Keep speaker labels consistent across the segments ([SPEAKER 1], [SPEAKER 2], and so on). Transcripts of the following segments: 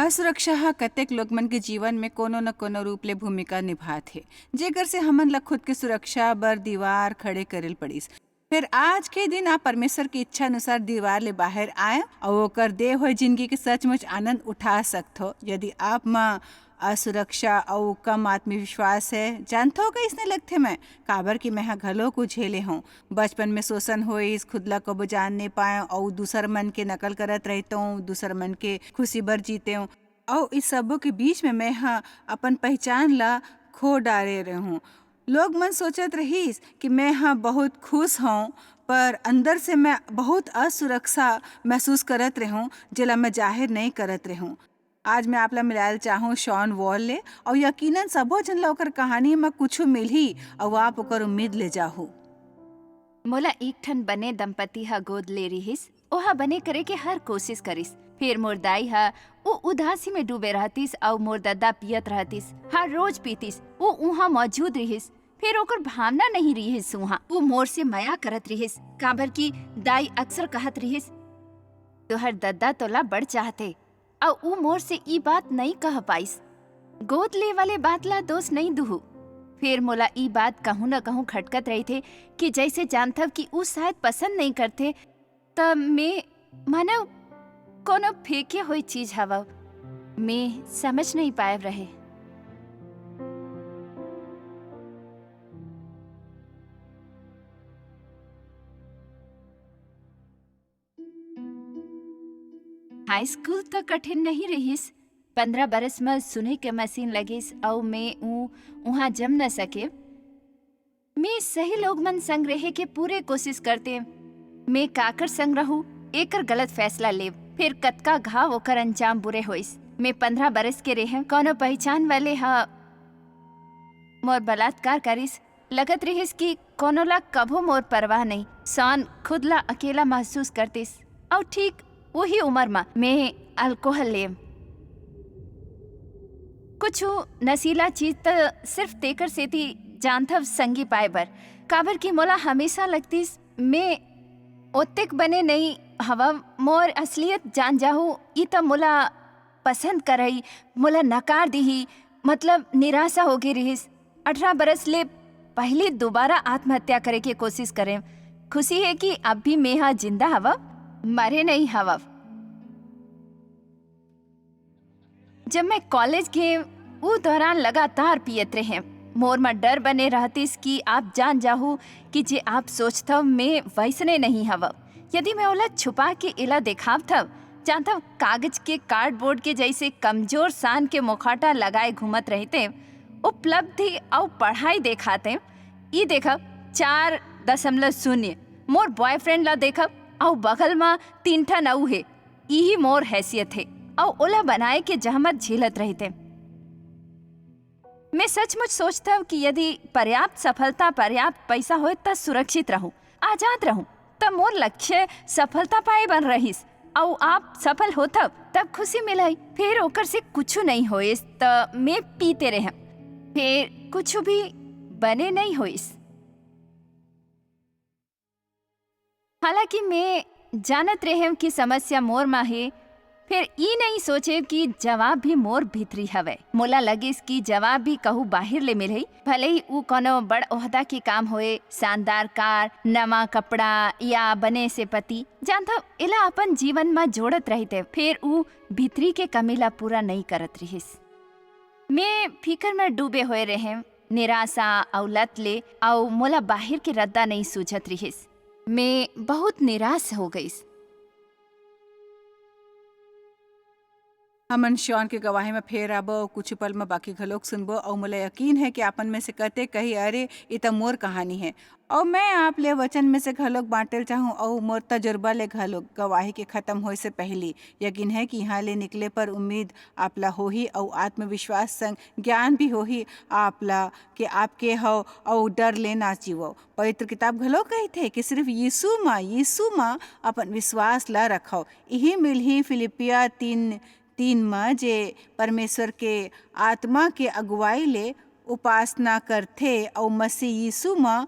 [SPEAKER 1] असुरक्षा ह कतेक लोग मन के जीवन में कोनो न कोनो रूप ले भूमिका निभात हे, जेकर से हमन ला खुद के सुरक्षा बर दीवार खड़े करेल पड़िस। फिर आज के दिन आप परमेश्वर की इच्छा अनुसार दीवार ले बाहर आए और ओकर दे हुए जिंदगी के सचमुच आनंद उठा सकथो। यदि आप माँ असुरक्षा और कम आत्मविश्वास है, जानते हो इसने लगते मैं काबर कि मैं घलो को झेले हूँ। बचपन में शोषण होइस, खुद ला कबो जान नहीं पाए और दूसर मन के नकल करत रहता हूँ, दूसर मन के खुशी भर जीते हूँ और इस सबों के बीच में मैं अपन पहचान ला खो डाले रहूँ। लोग मन सोचत रहीस कि मैं बहुत खुश हूँ, पर अंदर से मैं बहुत असुरक्षा महसूस करत रहूँ, जेला मैं जाहिर नहीं करत रहूँ। आज मैं आपला मिलायल चाहूँ शॉन वॉल ले और यकीनन सबो जन ला ओकर कहानी में कुछ मिलही और आप ओकर उम्मीद ले जाहू।
[SPEAKER 2] मोला एक ठन बने दंपति ह गोद ले रिहिस। ओहा बने करे के हर कोशिश करिस। फिर मोर दाई ह वो उदासी में डूबे रहतिस और मोर दद्दा पियत रहतिस। हर रोज पीतिस। वो उहाँ मौजूद रिहिस। फिर ओकर भावना नहीं रिहिस उहाँ। वो मोर से माया करत रिहिस। काबर की दाई अक्सर कहत रिहिस, तोहर दद्दा तोला बड़ चाहते और ऊ मोर से ई बात नहीं कह पाइस। गोद ले वाले बात ला दोष नहीं दुहू। फिर मोला ई बात कहूँ न कहूँ खटकत रही थे कि जैसे जानथव कि ऊ शायद पसंद नहीं करते, तब मैं मानव कोनो फेंके हुई चीज हवा मैं समझ नहीं पाए रहे। हाई स्कूल तो कठिन नहीं रहीस। 15 बरस में सुने के मशीन लगिस और मैं वहाँ जम न सके। मैं सही लोग मन संग रहे के पूरे कोशिश करते। मैं काकर संग रहूं एकर गलत फैसला ले, फिर कतका घाव ओकर अंजाम बुरे होइस। मैं 15 बरस के रहे कोनो पहचान वाले मोर बलात्कार करिस। लगत रहिस कि कोनो ला कभो मोर परवाह नहीं। सान खुद ला अकेला महसूस करतिस और ठीक वही उम्र में मैं अल्कोहल लेम। कुछ नशीला चीज तो सिर्फ तेकर सेती जानथव संगी पाए बर। काबर की मोला हमेशा लगतीस मैं ओतेक बने नहीं हवा। मोर असलियत जान जाहू ई तो मोला पसंद करई, मोला नकार दिही, मतलब निराशा हो गई रहीस। 18 बरस ले पहले दोबारा आत्महत्या करे के कोशिश करें। खुशी है कि अब भी मैं जिंदा हवा, मरे नहीं हवा। जब मैं कॉलेज गए वो दौरान लगातार पियत रहे। मोर में डर बने रहतीस कि आप जान जाहू कि जे आप सोचथव मैं वैसने नहीं हवा। यदि मैं ओला छुपा के इला देखाव थव, जानथव कागज के कार्डबोर्ड के जैसे कमजोर सान के मुखौटा लगाए घूमत रहते। उपलब्धि और पढ़ाई देखाते ई देखब 4.0 मोर बॉयफ्रेंड ला देखब और बगल में 3 ठन अऊ है। यही मोर हैसियत है और ओला बनाए के जहमत झेलत रहते। मैं सचमुच सोचता हूँ कि यदि पर्याप्त सफलता, पर्याप्त पैसा हो तो सुरक्षित रहूं, आजाद रहूं, तब मोर लक्ष्य सफलता पाए बन रहीस। और आप सफल होता तब खुशी मिलाई। फिर ओकर से कुछ नहीं होइस तो मैं पीते रहे, फिर कुछ भी बने नहीं होइस। हालांकि मैं जानत रहे कि समस्या मोर में है, फिर ई नहीं सोचे कि जवाब भी मोर भीतरी हवे। मोला लगिस कि जवाब भी कहू बाहर ले मिलही, भले ही ऊ कोनो बड़ ओहदा के काम होए, शानदार कार, नवा कपड़ा या बने से पति। जानता इला अपन जीवन में जोड़त रहते, फिर ऊ भीतरी के कमीला पूरा नहीं करत रहिस। मैं फिकर में डूबे हुए रहे, निराशा और लत ले और मोला बाहर के रद्दा नहीं सूझत रहिस। मैं बहुत निराश हो गईस।
[SPEAKER 1] हमन शॉन के गवाही में फेर आबो और कुछ पल में बाकी घलोक सुनबो और मोला यकीन है कि आपन में से कहते कही अरे ये तो मोर कहानी है और मैं आप ले वचन में से घलोक बांटल चाहूँ और मोर तजुर्बा ले घलोक गवाही के खत्म होए से पहले यकीन है कि यहाँ ले निकले पर उम्मीद आपला होही और आत्मविश्वास संग ज्ञान भी होही आपला कि आपके हो और डर ले ना जीवो। पवित्र किताब घलोक कहते कि सिर्फ यीशु माँ अपन विश्वास ला रखो। यही मिलही फिलिपिया 3:3 में जे परमेश्वर के आत्मा के अगुवाई ले उपासना करथे और मसीह यीशु में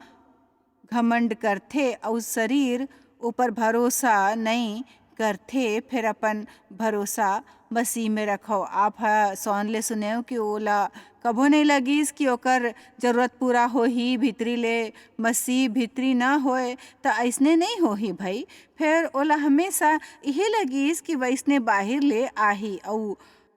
[SPEAKER 1] घमंड करथे और शरीर ऊपर भरोसा नहीं करथे, फिर अपन भरोसा मसीह में रखो। आप ह सौन ले सुने हो कि ओला कभो नहीं लगिस कि ओकर जरूरत पूरा हो ही भीतरी ले मसीह भीतरी ना होए तो ऐसने नहीं हो ही भाई। फिर ओला हमेशा यही लगिस कि वैसने बाहिर ले आही और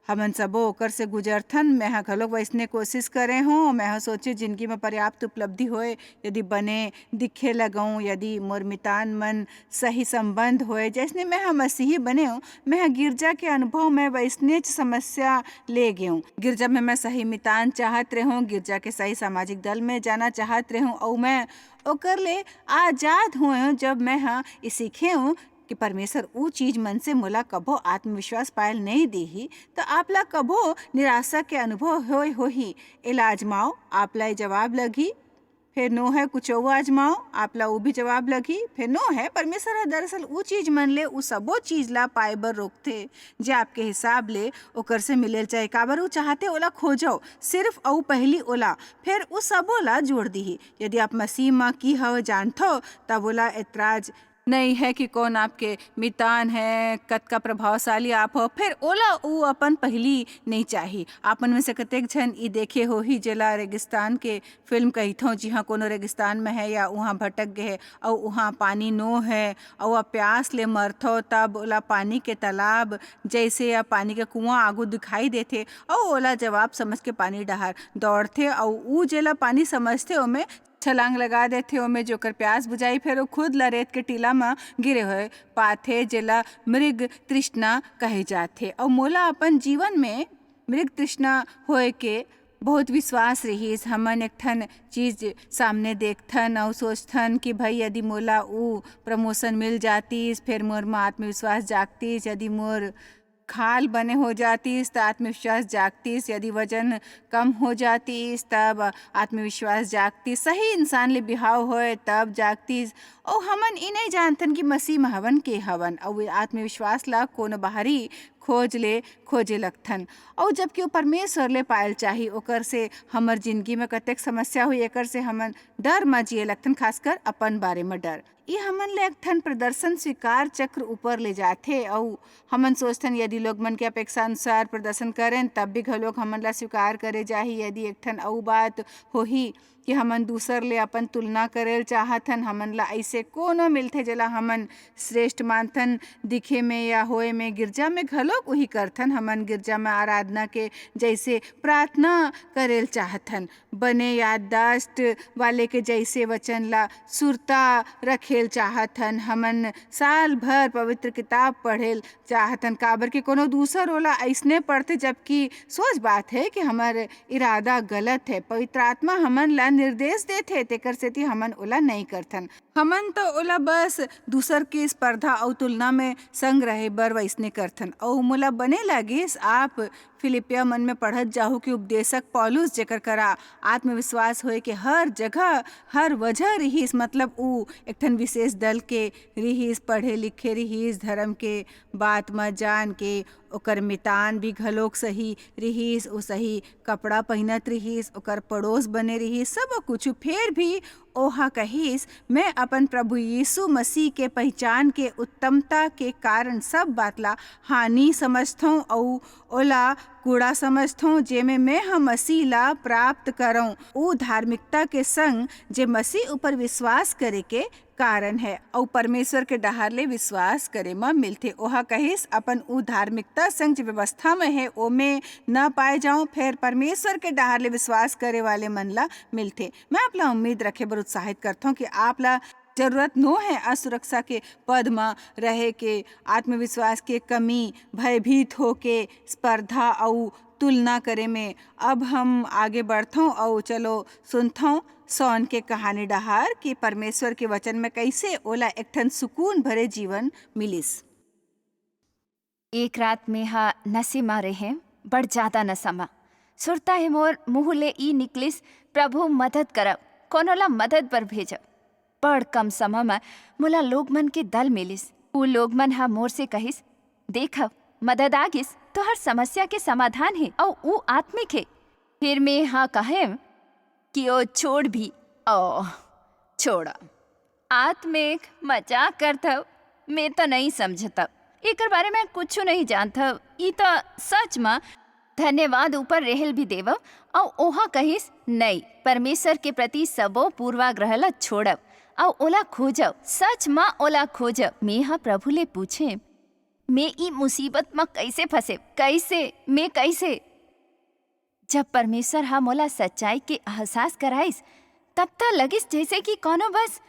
[SPEAKER 1] हमन सबो ओकर से गुजरथन। मैं हा घलोक वैसने कोशिश करे हूँ। मैं हा सोचे जिंदगी में पर्याप्त उपलब्धि होए, यदि बने दिखे लगऊँ, यदि मोर मितान मन सही संबंध होए जैसने मैं हा मसीही बने हूँ। मैं हा गिरजा के अनुभव में वैसने समस्या ले गए हूँ। गिरजा में मैं सही मितान चाहत रहूँ, गिरजा के सही सामाजिक दल में जाना चाहत रहूँ और मैं ओकर ले आजाद हुए हूँ। जब मैं हा ये सीखे हूँ कि परमेश्वर ऊ चीज मन से मोला कभो आत्मविश्वास पायल नहीं देही तो आपला कभो निराशा के अनुभव होय होही। एला आजमाओ, आपला ये जवाब लगी। फिर नो है कुछ और आजमाओ, आपला वो भी जवाब लगी। फिर नो है परमेश्वर है दरअसल ऊ चीज मन ले ऊ सबो चीज ला पाए बर रोकथे जे आपके हिसाब ले ओकर से मिलेल चाहे काबर ऊ चाहते ओला खोजो सिर्फ औ पहली ओला फिर ऊ सबो ला जोड़ दीही। यदि आप मसीह माँ की हव जानथो तब ओला एतराज नहीं है कि कौन आपके मितान है, कत का प्रभावशाली आप हो, फिर ओला ऊ अपन पहली नहीं चाही। आपन में से कतेक झन ई देखे हो ही जेला रेगिस्तान के फिल्म कहिथों, जी हाँ कोनो रेगिस्तान में है या वहाँ भटक गए है और वहाँ पानी नो है और प्यास ले मरथो तब ओला पानी के तालाब जैसे या पानी के कुआं आगू दिखाई देथे और ओला जवाब समझ के पानी डहार दौड़थे और ऊ जेला पानी समझथे ओमे छलांग लगा देथे, ओमे जोकर प्यास बुझाई फिर वो खुद ला रेत के टीला में गिरे हुए पाथे जेला मृग तृष्णा कहे जाथे। और मोला अपन जीवन में मृग तृष्णा होए के बहुत विश्वास रहीस। हमन एक ठन चीज सामने देखथन और सोचथन कि भाई यदि मोला ऊ प्रमोशन मिल जातीस, फिर मोर में आत्मविश्वास जागतीस, यदि मोर खाल बने हो जातीस तो आत्मविश्वास जागतीस, यदि वजन कम हो जातीस तब आत्मविश्वास जागतीस, सही इंसान ले बिहाव होए तब जागतीस। और हमन ई नहीं जानथन कि मसीह में हवन के हवन और आत्मविश्वास ला कोनो बाहरी खोजे लगथन। और जबकि वो परमेश्वर ले पायल चाही ओकर से हमर जिंदगी में कतेक समस्या हुई एकर से हमन डर में जिए लगथन, खासकर अपन बारे में डर। ये हमन ले एक ठन प्रदर्शन स्वीकार चक्र ऊपर ले जाथे और हमन सोचथन यदि लोग मन के अपेक्षा अनुसार प्रदर्शन करें तब भी घलोक हमन ला स्वीकार करे जाही। यदि एक ठन अउ बात होही कि हमन दूसर ले अपन तुलना करेल चाहथन, हमन ला ऐसे कोनो मिलथे जेला हमन श्रेष्ठ मानथन दिखे में या होए में, गिरजा में घलोक वही करथन। हमन गिरजा में आराधना के जैसे प्रार्थना करेल चाहथन, बने याददाश्त वाले के जैसे वचन ला सुरता रखेल चाहथन, हमन साल भर पवित्र किताब पढ़ेल चाहथन काबर के कोनो दूसर ओला ऐसने पढ़ते जबकि सोच बात है कि हमार इरादा गलत है। पवित्र आत्मा हमन ला निर्देश देथे तेकर सेती हमन ओला नहीं करथन। हमन तो ओला बस दूसर के स्पर्धा और तुलना में संग रहे बर वैसने करथन। और मोला बने लागिस आप फिलिपिया मन में पढ़त जाहू कि उपदेशक पौलुस जेकर करा आत्मविश्वास होए के हर जगह हर वजह रहीस, मतलब ऊ एक ठन विशेष दल के रहीस, पढ़े लिखे रहीस, धर्म के बात में जान के ओकर मितान भी घलोक सही रहीस, ओ सही कपड़ा पहनत रहीस, ओकर पड़ोस बने रहीस, सब कुछ। फिर भी ओहा कहिस मैं अपन प्रभु यीशु मसीह के पहचान के उत्तमता के कारण सब बात ला हानि समझथों और ओला कूड़ा समझथों जेमे मैं हम मसीह ला प्राप्त करऊं ऊ धार्मिकता के संग जे मसीह ऊपर विश्वास करे के कारण है और परमेश्वर के डहार ले विश्वास करे में मिलथे। ओहा कहिस अपन ऊ धार्मिकता संग जे व्यवस्था में है ओमे न पाए जाऊं, फिर परमेश्वर के डहार ले विश्वास करे वाले मन ला मिलथे। मैं आपला उम्मीद रखे बर उत्साहित करथों कि आपला जरूरत नो है असुरक्षा के पद में रहे के, आत्मविश्वास के कमी, भयभीत हो के स्पर्धा और तुलना करे में। अब हम आगे बढ़थों और चलो सुनथों सौन के कहानी डहार कि परमेश्वर के वचन में कैसे ओला एक ठन सुकून भरे जीवन मिलिस।
[SPEAKER 2] एक रात में हा नशे मारे हैं, बड़ ज्यादा नशा मा सुरता है मोर मुँह ले ई निकलिस प्रभु मदद करब, कोनो ला मदद पर भेजब। बड़ कम समय में मोला लोग मन के दल मिलिस। ऊ लोग मन हा मोर से कहिस देखब मदद आगिस तो हर समस्या के समाधान है और ऊ आत्मिक है। फिर मैं हाँ कहें कि ओ छोड़ भी छोड़ा आत्मिक मजाक करतव मैं तो नहीं समझतव। एकर बारे में कुछ नहीं जानता। ई तो सच में धन्यवाद ऊपर रहल भी देवब और ओहा कहिस नहीं, परमेश्वर के प्रति सबो पूर्वाग्रह ला छोड़ब और ओला खोजब, सच में ओला खोजब। मैं हाँ प्रभु ले पूछे मैं ई मुसीबत में कैसे फंसे, कैसे जब परमेश्वर हम ओला सच्चाई के एहसास कराइस तब तो लगिस जैसे कि कोनो बस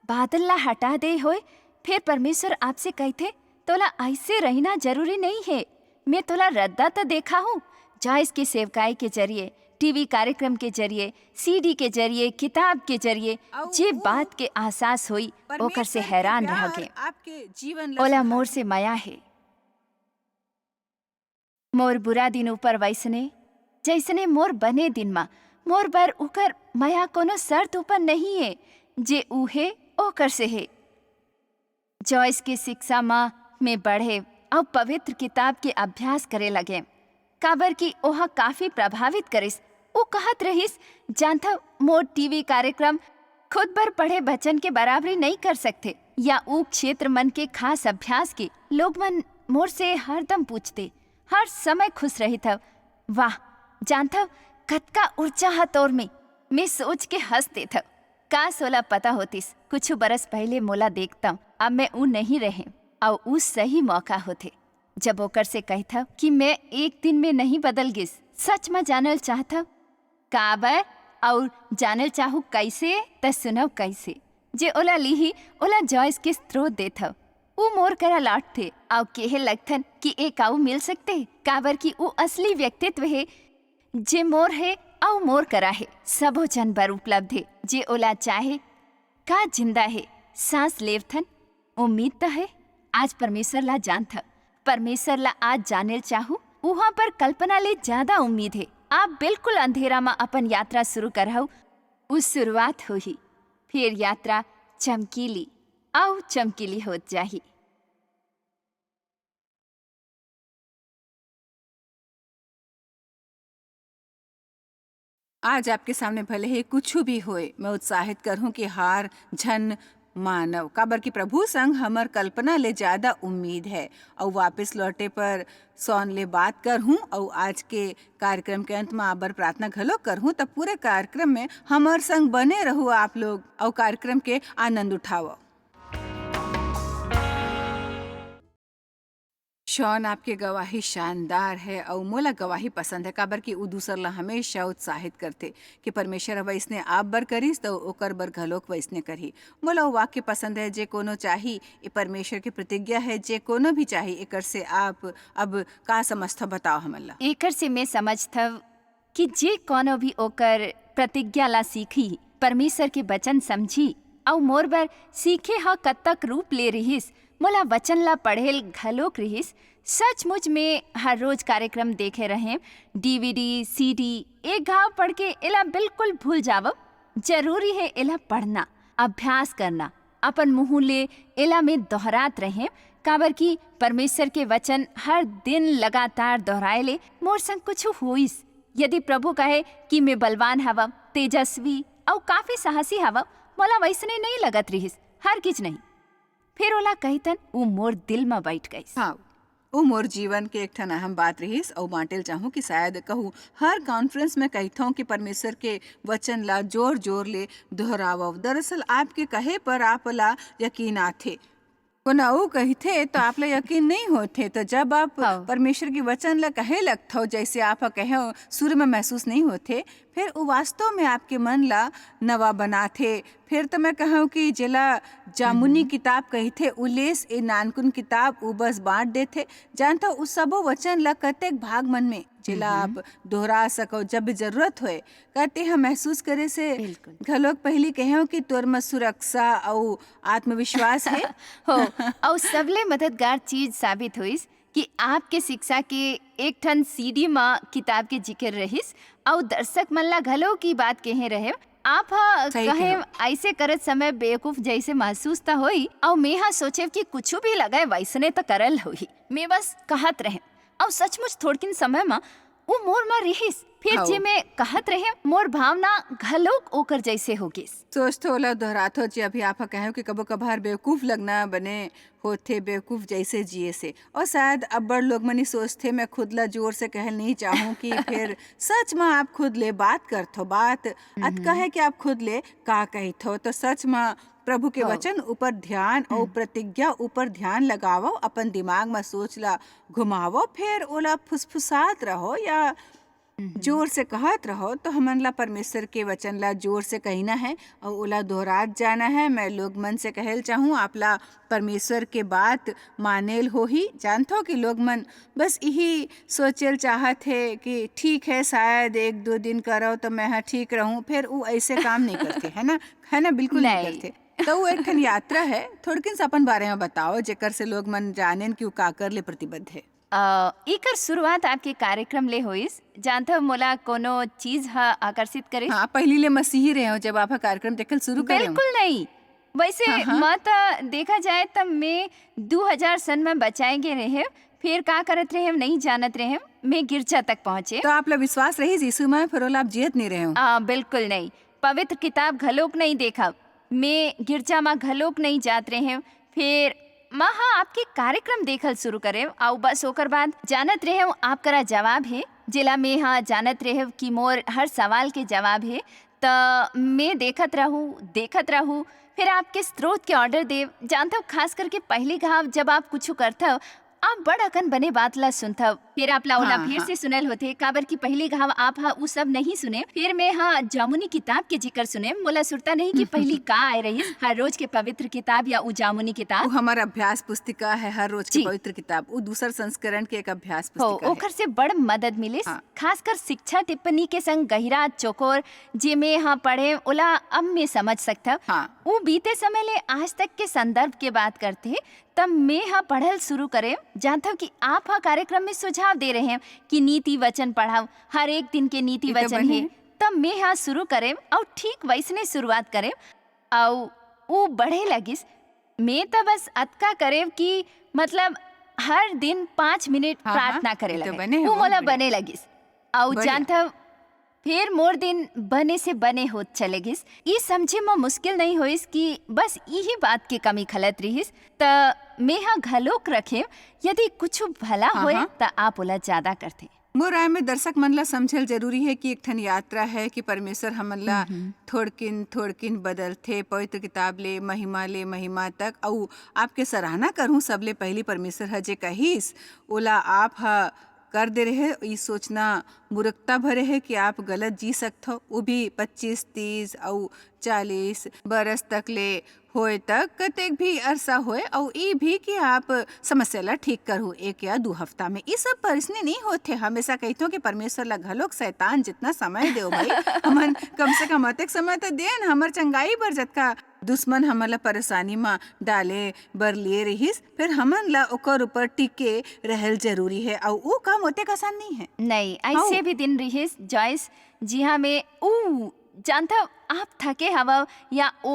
[SPEAKER 2] बादल ला हटा दे होए। फिर परमेश्वर आपसे कहते तोला ऐसे रहना जरूरी नहीं है, मैं तोला रद्दा तो देखा हूँ। जायज के सेवकाई के जरिए, टीवी कार्यक्रम के जरिए, सीडी के जरिए, किताब के जरिए जे बात के एहसास हुई ओकर से हैरान रह गए।
[SPEAKER 1] आपके जीवन
[SPEAKER 2] ओला मोर से माया है, मोर बुरा दिन ऊपर वैसने जैसने मोर बने दिन मा मोर बर उकर माया कोनो शर्त ऊपर नहीं है, जे उहे ओकर से है। जॉयस के शिक्षा में बढ़े और पवित्र किताब के अभ्यास करे लगे, काबर की ओहा काफी प्रभावित करिस। वो कहत रहिस जानता मोर टीवी कार्यक्रम खुद बर पढ़े बचन के बराबरी नहीं कर सकते, या ऊ क्षेत्र मन के खास अभ्यास के लोग मन मोर से हरदम पूछते, हर समय खुश रही था। वाह जानता कतका ऊर्जा है तोर में, मैं सोच के हंसते था। का सोला पता होतिस कुछ बरस पहले मोला देखता, अब मैं ऊ नहीं रहे और ऊ सही मौका होते जब ओकर से कहता कि मैं एक दिन में नहीं बदल गिस। सच में जानल चाहता काबर और जानल चाहू कैसे त सुनव कैसे। जे ओला लीही ओला जॉयस के स्रोत देता, ऊ मोर करा लौट थे और केहे लगथन कि एक आऊ मिल सकते, काबर की ऊ असली व्यक्तित्व है जे मोर है और मोर करा है सबो जन बर उपलब्ध है। जे ओला चाहे का जिंदा है सांस लेवथन, उम्मीद तो है आज परमेश्वर ला जानता, परमेश्वर ला आज जानल चाहू वहाँ पर कल्पना ले ज्यादा उम्मीद है। आप बिल्कुल अंधेरा में अपन यात्रा शुरू करहु, उस शुरुआत होही, फिर यात्रा चमकीली और चमकीली होत जाही।
[SPEAKER 1] आज आपके सामने भले ही कुछ भी होए, मैं उत्साहित करहूँ कि हार झन मानव, काबर की प्रभु संग हमर कल्पना ले ज्यादा उम्मीद है। और वापस लौटे पर सौन ले बात करहूँ और आज के कार्यक्रम के अंत में आबर प्रार्थना घलो करहूँ। तब पूरे कार्यक्रम में हमर संग बने रहू आप लोग और कार्यक्रम के आनंद उठाओ। शौन आपके गवाही शानदार है और मोला गवाही पसंद है, काबर की उ दूसर ला हमेशा उत्साहित करते कि परमेश्वर वैसने आप बर करिस तो ओकर बर घलोक वैसने करही। मोला वो वाक्य पसंद है, जे कोनो चाही ये परमेश्वर की प्रतिज्ञा है, जे कोनो भी चाही। एकर से आप अब का समझता बताओ हमन ला।
[SPEAKER 2] एकर से मैं समझता कि जे कोनो भी ओकर प्रतिज्ञा ला सीखी, परमेश्वर के वचन समझी और मोर बर सीखे हा कतक रूप ले रहिस, मोला वचन ला पढ़ेल घलोक रहिस। सचमुच में हर रोज कार्यक्रम देखे रहे, डीवीडी सीडी एक घाव पढ़ के एला बिल्कुल भूल जावब। जरूरी है एला पढ़ना, अभ्यास करना, अपन मुँह ले एला में दोहरात रहे, काबर की परमेश्वर के वचन हर दिन लगातार दोहराए ले मोर संग कुछ होइस। यदि प्रभु कहे कि मैं बलवान हवा, तेजस्वी और काफी साहसी हवा, मोला वैसने नहीं लगत रहिस, हर किच नहीं। फिर ओला कहितन ऊ मोर दिल में बैठ गई।
[SPEAKER 1] हाँ, वो मोर जीवन के एक ठन अहम बात रहीस और बांटेल चाहूँ कि शायद कहूँ हर कॉन्फ्रेंस में कहता कि परमेश्वर के वचन ला जोर जोर ले दोहराव। दरअसल आपके कहे पर आप ला यकीन आथे, कोनाऊ कहते तो आप ला यकीन नहीं होते। तो जब आप परमेश्वर की वचन ला कहे लगता हो, जैसे आप कहे शुरू में महसूस नहीं होते, फिर वो वास्तव में आपके मन ला नवा बनाथे। फिर तो मैं कहूँ कि जिला जामुनी किताब कहते उलेस ए नानकुन किताब उ बस बांट देते, जानता उस सबो वचन ला कतेक भाग मन में जिला आप दोहरा सको जब भी जरूरत होए। कहते हम महसूस करे से घलोक पहली कहो कि तोर में सुरक्षा और आत्मविश्वास है
[SPEAKER 2] हो और सबले मददगार चीज साबित हुईस कि आपके शिक्षा के एक ठन सीडी में किताब के जिक्र रहिस और दर्शक मन ला घलो की बात कहे रहे। आप कहे ऐसे करत समय बेवकूफ जैसे महसूस तो होई और मैं हाँ सोचे कि कुछ भी लगाए वैसने तो करल होई। मैं बस कहत रहे और सचमुच थोड़किन समय में वो मोर में रहिस। फिर
[SPEAKER 1] हाँ।
[SPEAKER 2] जे मैं कहत रहे मोर भावना घलोक ओकर जैसे होगिस।
[SPEAKER 1] सोच तो ओला दोहरात हो जी अभी आप कहे कि कबो कभार बेवकूफ लगना बने होथे बेवकूफ जैसे जिए से और शायद अब्बड़ लोग मनी सोचते मैं खुद ला जोर से कहल नहीं चाहूँ कि फिर सच में आप खुद ले बात करथो बात अत कहे कि आप खुद ले का कहिथो तो सच में प्रभु के
[SPEAKER 2] हाँ।
[SPEAKER 1] वचन ऊपर ध्यान और प्रतिज्ञा ऊपर ध्यान लगावो अपन दिमाग में सोच ला घुमावो फिर ओला फुसफुसात रहो या जोर से कहत रहो तो हमन ला परमेश्वर के वचन ला जोर से कहना है और ओला दोहरात जाना है। मैं लोग मन से कहल चाहूँ आप ला परमेश्वर के बात मानेल हो ही जानथो कि लोग मन बस यही सोचल चाहत है कि ठीक है शायद एक दो दिन करो तो मैं हाँ ठीक रहूँ फिर वो ऐसे काम नहीं करते है ना बिल्कुल नहीं
[SPEAKER 2] नहीं।
[SPEAKER 1] करते। तो वो एक ठन यात्रा है थोड़किन से अपन बारे में बताओ जेकर से लोग मन जानेन कि वो का कर ले प्रतिबद्ध है।
[SPEAKER 2] एकर शुरुआत आपके कार्यक्रम ले होइस जानथव मोला कोनो चीज ह आकर्षित करे।
[SPEAKER 1] हाँ पहली ले मसीही रहे हो जब आप कार्यक्रम देखल शुरू करे हो।
[SPEAKER 2] बिल्कुल नहीं। वैसे मत देखा जाए तब मैं 2000 सन में बचाएंगे रहे फिर का करत रहे नहीं जानत रहे मैं गिरजा तक पहुँचे।
[SPEAKER 1] तो आप ला विश्वास रही यीशु में फिर ओला आप जियत नहीं रहे हो।
[SPEAKER 2] बिल्कुल नहीं। पवित्र किताब घलोक नहीं देखा मैं गिरजा में घलोक नहीं जात रहे फिर माँ हाँ आपके कार्यक्रम देखल शुरू करे और बस ओकर बाद जानत रहे आप करा जवाब है जिला में हाँ जानत रहे कि मोर हर सवाल के जवाब है तो मैं देखत रहूँ फिर आपके स्रोत के ऑर्डर देव जानता खास करके पहली घाव जब आप कुछ करता आप बड़ अकन बने बात ला सुनता फिर आप लाओला
[SPEAKER 1] हाँ,
[SPEAKER 2] फिर
[SPEAKER 1] हाँ।
[SPEAKER 2] से सुनल होते काबर की पहली घाव आप हाँ उ सब नहीं सुने फिर मैं हाँ जामुनी किताब के जिक्र सुने मोला सुरता नहीं कि पहली का आए रही हर रोज के पवित्र किताब या उ जामुनी
[SPEAKER 1] वो
[SPEAKER 2] किताब
[SPEAKER 1] हमारा अभ्यास पुस्तिका है हर रोज की
[SPEAKER 2] जी।
[SPEAKER 1] पवित्र किताब वो दूसर संस्करण के एक अभ्यास
[SPEAKER 2] हो
[SPEAKER 1] पुस्तिका है।
[SPEAKER 2] ओकर से बड़ मदद मिले
[SPEAKER 1] हाँ।
[SPEAKER 2] खासकर शिक्षा टिप्पणी के संग गहरा चौकोर जे में हाँ पढ़े ओला अब मैं समझ सकता
[SPEAKER 1] हाँ।
[SPEAKER 2] वो बीते समय ले आज तक के संदर्भ के बात करते तब मैं हाँ पढ़ल शुरू करे जानता हूँ कि आप हाँ कार्यक्रम में सुझाव दे रहे हैं कि नीति वचन पढ़ाओ हर एक दिन के नीति
[SPEAKER 1] ये तो
[SPEAKER 2] वचन
[SPEAKER 1] बने
[SPEAKER 2] है तब मैं हाँ शुरू करे और ठीक वैसने शुरुआत करे और वो बढ़े लगिस मैं तो बस अतका करे कि मतलब हर दिन 5 मिनट
[SPEAKER 1] हाँ,
[SPEAKER 2] प्रार्थना
[SPEAKER 1] हाँ,
[SPEAKER 2] करे
[SPEAKER 1] ये तो
[SPEAKER 2] लगे
[SPEAKER 1] बने है
[SPEAKER 2] वो
[SPEAKER 1] बहुत
[SPEAKER 2] मोला
[SPEAKER 1] बढ़िया।
[SPEAKER 2] बने लगिस और
[SPEAKER 1] बढ़िया।
[SPEAKER 2] जानता फिर मोर दिन बने से बने होत चले गिस ये समझे में मुश्किल नहीं होइस कि बस यही बात के कमी खलत रहिस त मैं हाँ घलोक रखे यदि कुछ भला
[SPEAKER 1] हाँ,
[SPEAKER 2] होए
[SPEAKER 1] हाँ।
[SPEAKER 2] त आप ओला ज्यादा करते।
[SPEAKER 1] मोर राय में दर्शक मन ला समझल जरूरी है कि एक ठन यात्रा है कि परमेश्वर हमन ला थोड़किन बदलथे पवित्र किताब ले महिमा तक और आपके सराहना करूँ सबले पहली परमेश्वर है जे कहिस ओला आप हा कर दे रहे ई सोचना मूर्खता भरे है कि आप गलत जी सकते हो वो भी 25 30 और 40 बरस तक ले होए तक कतेक भी अरसा होए और ये भी कि आप समस्या ला ठीक करू 1 या 2 हफ्ता में ये सब परिस्थिति नहीं होते हमेशा कहते कि परमेश्वर ला घलोक शैतान जितना समय दे भाई हमन कम से कम अतेक समय तो देन हमर चंगाई बर जतका दुश्मन हमन ला परेशानी में डाले बर लिए रहिस फिर हमन ला ओकर ऊपर टिके रहल जरूरी है और वो काम ओतेक आसान नहीं है।
[SPEAKER 2] नहीं ऐसे भी दिन रहिस जॉइस जी हाँ मैं जानता आप थके हवा या ओ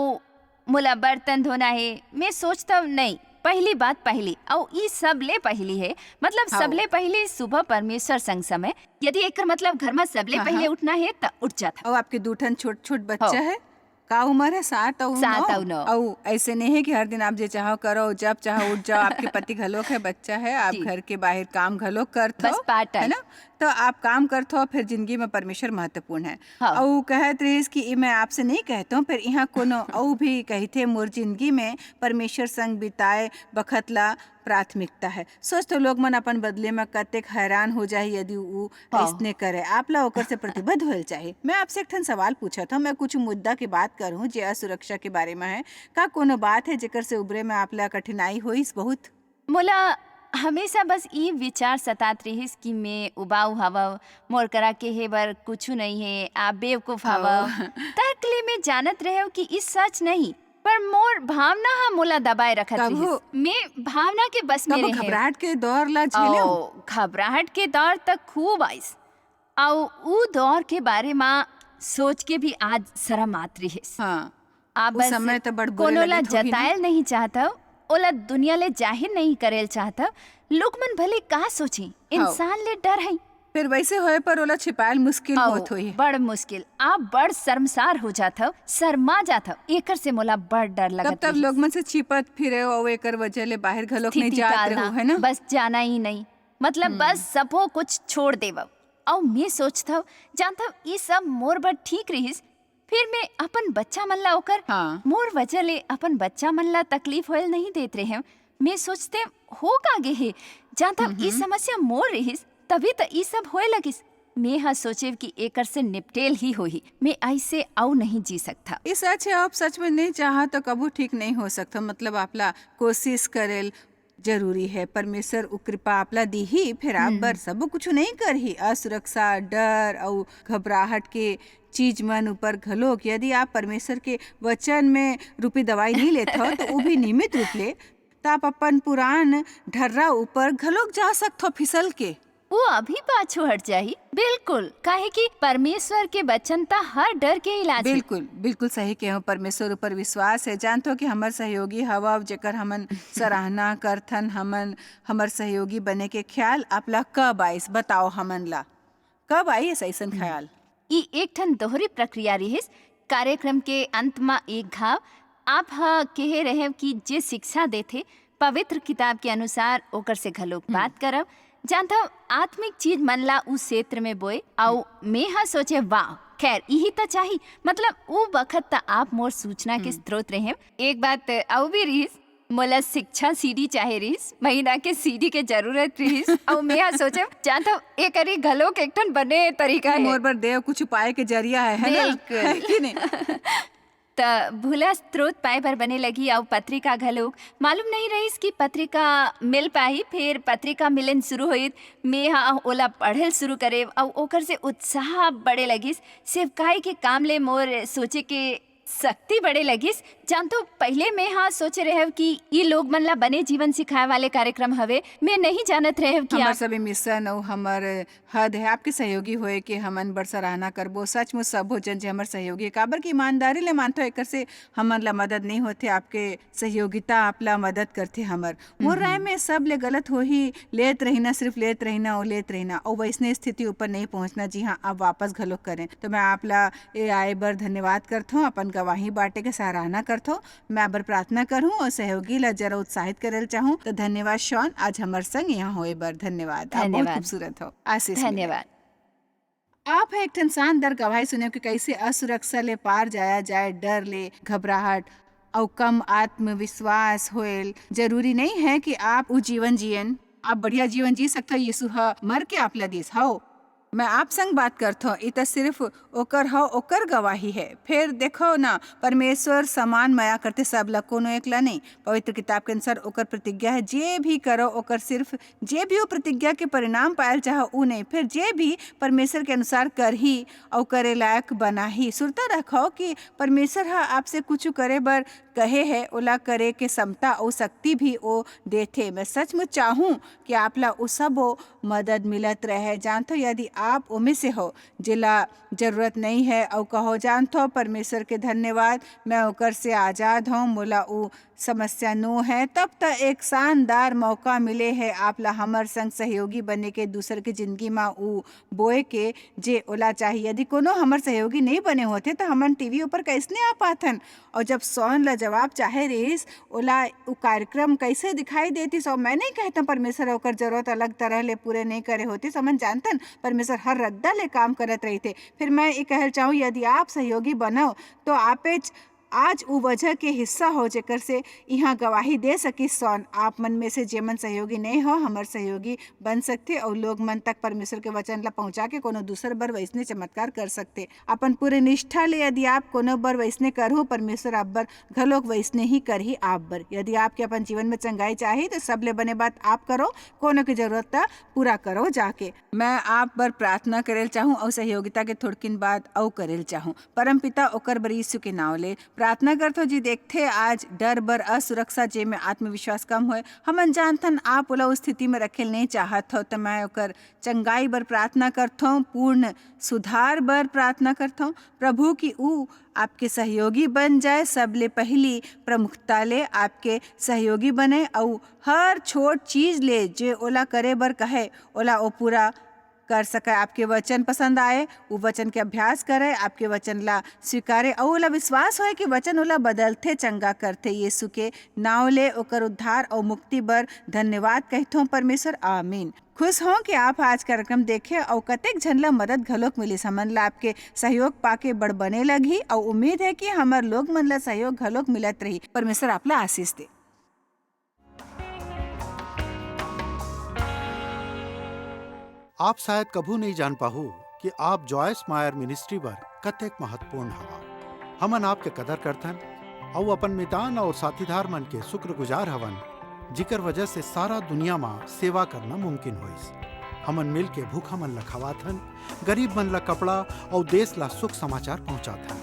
[SPEAKER 2] मोला बर्तन धोना है मैं सोचता नहीं पहली बात पहली और ये सबले पहली है मतलब
[SPEAKER 1] हाँ।
[SPEAKER 2] सबले पहले सुबह परमेश्वर संग समय यदि एक मतलब घर में सबले
[SPEAKER 1] हाँ,
[SPEAKER 2] पहले
[SPEAKER 1] हाँ।
[SPEAKER 2] उठना है तो उठ जाता।
[SPEAKER 1] और आपके 2 ठन छोट बच्चा है का उम्र है 7 और 9 और ऐसे नहीं है कि हर दिन आप जे चाहो करो जब चाहो उठ जाओ आपके पति घलोक है बच्चा है आप घर के बाहर काम घलोक करते
[SPEAKER 2] बस पार्ट
[SPEAKER 1] है
[SPEAKER 2] टाइम
[SPEAKER 1] ना तो आप काम करते हो फिर जिंदगी में परमेश्वर महत्वपूर्ण है।
[SPEAKER 2] हाँ।
[SPEAKER 1] और कहत रहीस कि ई मैं आपसे नहीं कहता हूँ फिर यहाँ कोनो और भी कहते मोर जिंदगी में परमेश्वर संग बिताए बखत ला प्राथमिकता है सोच तो लोग मन अपन बदले में कतेक हैरान हो जाए यदि वो ऐसने करे आप ला ओकर से प्रतिबद्ध होल चाहिए। मैं आपसे एक ठन सवाल पूछा था मैं कुछ मुद्दा की बात करूँ जे असुरक्षा के बारे में है का कोनो बात है जेकर से उबरे में आप ला कठिनाई होइस बहुत
[SPEAKER 2] मोला हमेशा बस ये विचार सतात रहिस कि मैं उबाऊ हवा मोर करा के हे बर कुछ नहीं है आप बेवकूफ हवा तर्क ले मैं जानत रहे कि इस सच नहीं पर मोर भावना हा मोला दबाए रखत रहिस मैं भावना के बस में रहे
[SPEAKER 1] घबराहट के दौर ला झेले
[SPEAKER 2] घबराहट के दौर तक खूब आइस और उ दौर के बारे में सोच के भी आज शर्म आत रहिस।
[SPEAKER 1] हाँ
[SPEAKER 2] आप
[SPEAKER 1] उस समय तो बड़ बुरे
[SPEAKER 2] कोनो ला
[SPEAKER 1] लगत होही ना।
[SPEAKER 2] जतायल नहीं चाहता ओला दुनिया ले जाहिर नहीं करेल चाहता लोग मन भले का सोची इंसान ले डर है
[SPEAKER 1] फिर वैसे होए पर ओला छिपायल मुश्किल होत होई।
[SPEAKER 2] बड़ मुश्किल, आप बड़ शर्मसार हो जात हव, शर्मा जात हव। एकर से मोला बड़ डर
[SPEAKER 1] तब
[SPEAKER 2] लगत
[SPEAKER 1] तब लोग मन से छिपत फिरे और एकर वजह ले बाहर घलोक नहीं
[SPEAKER 2] स्थिति
[SPEAKER 1] जात
[SPEAKER 2] टालना,
[SPEAKER 1] रहो, है ना?
[SPEAKER 2] बस जाना ही नहीं, मतलब बस सबो कुछ छोड़ देवब। और मैं सोचथव जानथव ई सब मोर बर ठीक रहिस, फिर मैं अपन बच्चा मन ला ओकर
[SPEAKER 1] हाँ।
[SPEAKER 2] मोर वजह ले अपन बच्चा मन ला तकलीफ होयल नहीं देत रहे। मैं सोचते हो कागे हे, जानथव ई समस्या मोर रहिस तभी तो ई सब होए लगिस। मैं हा सोचेव कि एकर से निपटेल ही होही, मैं ऐसे आऊ नहीं जी सकता।
[SPEAKER 1] ये सच है, आप सच में नहीं चाहा तो कबू ठीक नहीं हो सकता। मतलब आपला कोशिश करेल जरूरी है। परमेश्वर उ कृपा आपला दी ही, फिर आप बर सब कुछ नहीं कर ही। असुरक्षा, डर और घबराहट के चीज मन ऊपर घलोक यदि आप परमेश्वर के वचन में रूपी दवाई नहीं लेते हो तो वो भी नियमित रूप ले तो आप अपन पुरान ढर्रा ऊपर घलोक जा सकते हो फिसल के।
[SPEAKER 2] वो अभी पाछू हट जाही, बिल्कुल, काहे कि परमेश्वर के वचन ता हर डर के इलाज है।
[SPEAKER 1] बिल्कुल बिल्कुल सही कहो। परमेश्वर ऊपर विश्वास है, जानते हो कि हमर सहयोगी हवा जेकर हमन सराहना करथन, हमन हमर सहयोगी बने के ख्याल आपला कब आइस बताओ, हमन ला कब आई ऐसा ख्याल?
[SPEAKER 2] ई एक ठन दोहरी प्रक्रिया रहिस। कार्यक्रम के अंत में एक घाव आप हा कहे रहे कि जे शिक्षा देथे पवित्र किताब के अनुसार ओकर से घलोक बात करब। जानता आत्मिक चीज मन ला उस क्षेत्र में बोए और मैं हा सोचे वाह खैर यही तो चाहिए। मतलब वो वक्त त आप मोर सूचना के स्रोत रहे। एक बात और भी रहीस, मोला शिक्षा सीडी चाहे रहीस, महीना के सीडी के जरूरत रहीस और मैं हा सोचे जानता एक अरी घलोक एक ठन बने तरीका है।
[SPEAKER 1] मोर बर देव कुछ उपाय के जरिया है ना?
[SPEAKER 2] बिल्कुल।
[SPEAKER 1] है कि नहीं?
[SPEAKER 2] त भूला स्रोत पाए पर बने लगी और पत्रिका घलोक मालूम नहीं रहीस कि पत्रिका मिल पाई। फिर पत्रिका मिलन शुरू हुई, मैं हा ओला पढ़ल शुरू करे और ओकर से उत्साह बढ़े लगिस। सेवकाई के काम ले मोर सोचे के शक्ति बढ़े लगिस। जानतो पहले मैं हाँ सोचे रहे कि ये लोग मन ला बने जीवन सिखाए वाले कार्यक्रम हवे। मैं नहीं जानत रहे कि
[SPEAKER 1] हमर
[SPEAKER 2] आप
[SPEAKER 1] सभी मिशन और हमर हद है आपके सहयोगी होए के हमन बड़ सराहना करबो। सचमुच सब हो जन जे हमर सहयोगी काबर की ईमानदारी ले मानतो एकर से हमन ला मदद नहीं होते। आपके सहयोगिता आपला मदद करते हमर। मोर राय में सब ले गलत हो ही लेत रहिना, सिर्फ लेत रहिना और लेत रहिना और वैसने स्थिति ऊपर नहीं पहुंचना। जी हाँ, आप वापस घलोक करें तो मैं आपला ए आए बर धन्यवाद करता हूँ, अपन गवाही बांटे के सराहना करता हूँ। मैं आबर प्रार्थना करूँ और सहयोगी ला जरा उत्साहित करल चाहूँ। तो धन्यवाद शॉन, आज हमर संग यहाँ होए बर धन्यवाद। आप बहुत
[SPEAKER 2] धन्यवाद।
[SPEAKER 1] खूबसूरत हो। आशीष मिले।
[SPEAKER 2] धन्यवाद।
[SPEAKER 1] आप एक ठन शानदार गवाही सुने कि कैसे असुरक्षा ले पार जाया जाए, डर ले, घबराहट और कम आत्मविश्वास होएल। जरूरी नहीं है कि आप वो जीवन जियन, आप बढ़िया जीवन जी सकते हो। यीशु हा मर के आप ला दिस हो। मैं आप संग बात करता हूँ, इतना सिर्फ ओकर हो ओकर गवाही है। फिर देखो ना, परमेश्वर समान माया करते सब ला, कोनो एकला नहीं। पवित्र किताब के अनुसार ओकर प्रतिज्ञा है, जे भी करो ओकर सिर्फ जे भी वो प्रतिज्ञा के परिणाम पायल चाहो ऊ नहीं, फिर जे भी परमेश्वर के अनुसार कर ही और करे लायक बना ही। सुरता रखो कि परमेश्वर हा आपसे कुछ करे बर कहे है, ओला करे के क्षमता और शक्ति भी ओ देथे। मैं सचमुच चाहूँ कि आपला उ सब मदद मिलत रहे। जानथो यदि आप उमें से हो जिला जरूरत नहीं है और कहो जानथो परमेश्वर के धन्यवाद, मैं ओकर से आज़ाद हूँ, मोला उ समस्या नो है, तब तक एक शानदार मौका मिले है आपला हमर संग सहयोगी बने के, दूसर के जिंदगी में उ बोए के जे ओला चाहिए। यदि कोनो हमर सहयोगी नहीं बने होते तो हमन टीवी ऊपर कैसने आ पाथन। और जब सौन ला जवाब चाहे रहीस ओला उ कार्यक्रम कैसे दिखाई देती सो। मैं नहीं कहता परमेश्वर ओकर जरूरत अलग तरह ले पूरे नहीं करे होती, समझ जानतन परमेश्वर हर रद्दा ले काम करत रही थे। फिर मैं ये कहल चाहूँ यदि आप सहयोगी बनो तो आपे आज उ वजह के हिस्सा हो जेकर से यहाँ गवाही दे सकी। सौन आप मन में से जेमन सहयोगी नहीं हो हमर सहयोगी बन सकते और लोग मन तक परमेश्वर के वचन ला पहुँचा के कोनो दूसर बर वैसने चमत्कार कर सकते। अपन पूरे निष्ठा ले यदि आप कोनो बर वैसने करो, परमेश्वर आप बर घलोक वैसने ही कर ही आप बर। यदि आपके अपन जीवन में चंगाई चाहिए तो सब ले बने बात आप करो, कोनो की जरूरत पूरा करो जाके। मैं आप बर प्रार्थना करेल चाहूँ और सहयोगिता के थोड़किन बात और करेल चाहूँ। परम पिता ओकर बर यीशु के नाव ले प्रार्थना करथो जी। देखते आज डर बर असुरक्षा जे में आत्मविश्वास कम होए, हमन जानथन आप ओला उस स्थिति में रखेल नहीं चाहत हो। तो मैं ओकर चंगाई बर प्रार्थना करथो, पूर्ण सुधार बर प्रार्थना करथो। प्रभु की ऊ आपके सहयोगी बन जाए, सबले पहली प्रमुखता ले आपके सहयोगी बने और हर छोट चीज ले जे ओला करे बर कहे ओला ओ पूरा कर सके, आपके वचन पसंद आए, वो वचन के अभ्यास करे, आपके वचन ला स्वीकारे और ओला विश्वास होए कि वचन ओला बदलते चंगा करते। यीशु के नाव ले ओकर उद्धार और मुक्ति बर धन्यवाद कहथों परमेश्वर, आमीन। खुश हों कि आप आज कार्यक्रम देखे और कतेक झन ला मदद घलोक मिलिस। हमन ला आपके सहयोग पाके बड़ बने लगी और उम्मीद है कि हमार लोग मन ला सहयोग घलोक मिलत रही। परमेश्वर आपला आशीष दे।
[SPEAKER 3] आप शायद कभू नहीं जान पाहू कि आप जॉयस मायर मिनिस्ट्री बर कतेक महत्वपूर्ण हवा। हमन आपके कदर करथन और अपन मितान और साथीदार मन के शुक्रगुजार हवन, जिकर वजह से सारा दुनिया में सेवा करना मुमकिन होइस। हमन मिल के भूखा मन ला खवाथन, गरीब मन ला कपड़ा और देश ला सुख समाचार पहुंचाथन।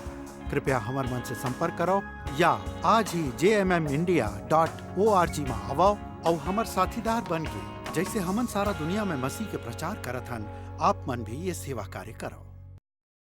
[SPEAKER 3] कृपया हमार मन से संपर्क करो या आज ही jmmindia.org में आवो और हमार साथीदार बन के जैसे हमन सारा दुनिया में मसीह के प्रचार करत हन, आप मन भी ये सेवा कार्य करो।